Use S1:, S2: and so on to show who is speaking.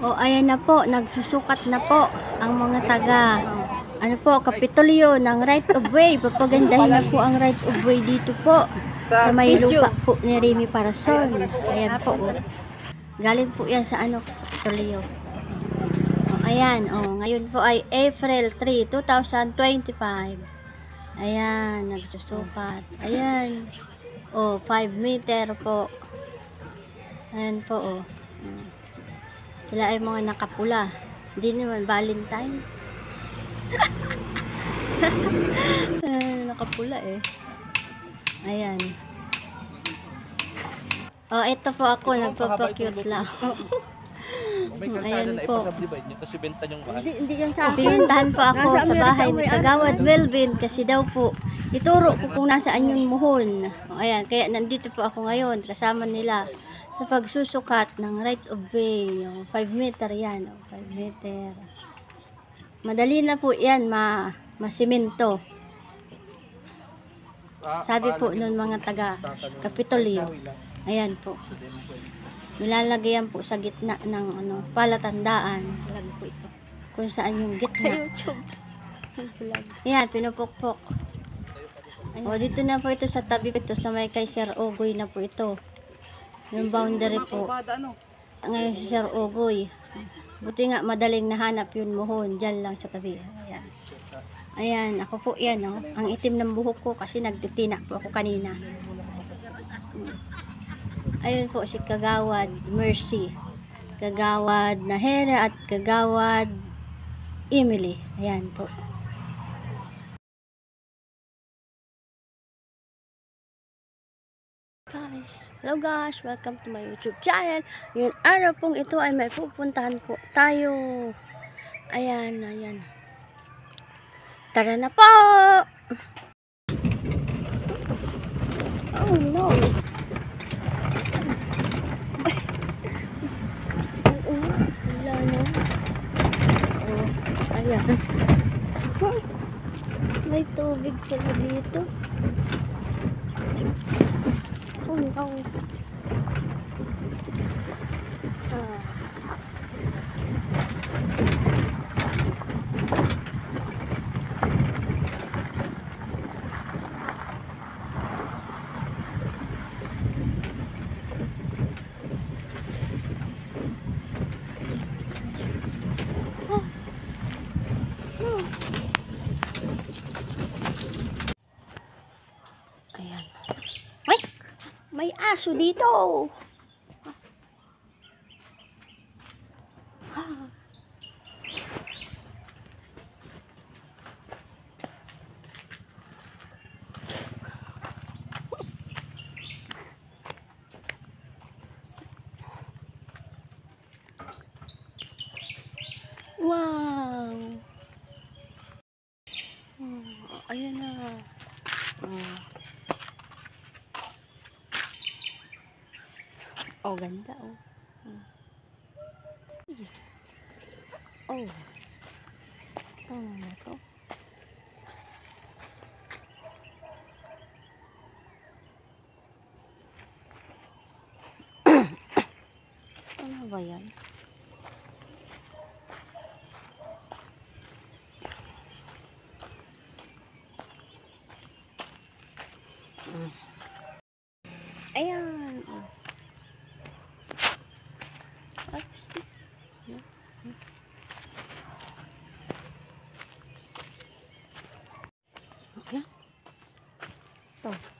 S1: O ayan na po, nagsusukat na po ang mga taga Kapitolyo ng right of way. Papagandahin na po ang right of way dito po sa may lupa po ni Remy Parason. Ayan po. Galing po yan sa Kapitolyo. Ayan, ngayon po ay April 3, 2025. Ayan, nagsusukat. Ayan. 5 meter po. Ayan po, Sila ay mga nakapula. Hindi naman Valentine. Nakapula Ayan. Ito po ako, nagpapakute lang. Ayan po. Hindi yan sa akin. Pinuntahan po ako sa bahay ni Kagawad Melvin kasi daw po ituro ko kung nasaan yung muhon. Ayan, kaya nandito po ako ngayon kasama nila sa pagsusukat ng right of way. 5 meter yan. 5 meter. Madali na po yan, masimento. Sabi po nun mga taga Kapitolyo. Ayan po. Nilalagyan po sa gitna ng palatandaan. Po ito. Kung saan yung gitna. Ayan, pinupukpok. Dito na po ito sa tabi ito sa may kay Sir Ogoy na po ito. Yung boundary po. Ngayon si Sir Ogoy. Buti nga madaling nahanap yun muhon. Diyan lang sa tabi. Ayan. Ayan, ako po yan. Ang itim ng buhok ko kasi nagtitina po ako kanina. Ayun po si Kagawad Mercy, Kagawad Nahera at Kagawad Emily. Ayan po. Hello guys, welcome to my YouTube channel. Yung araw pong ito ay may pupuntahan po tayo. Ayan, ayan. Tara na po! Oh no! Ayan. May tubig pala dito. Oh no. Ayan. May aso dito. Wow. Ayan na. Ganda ano to? Ano ba yan? Ayan. Okay.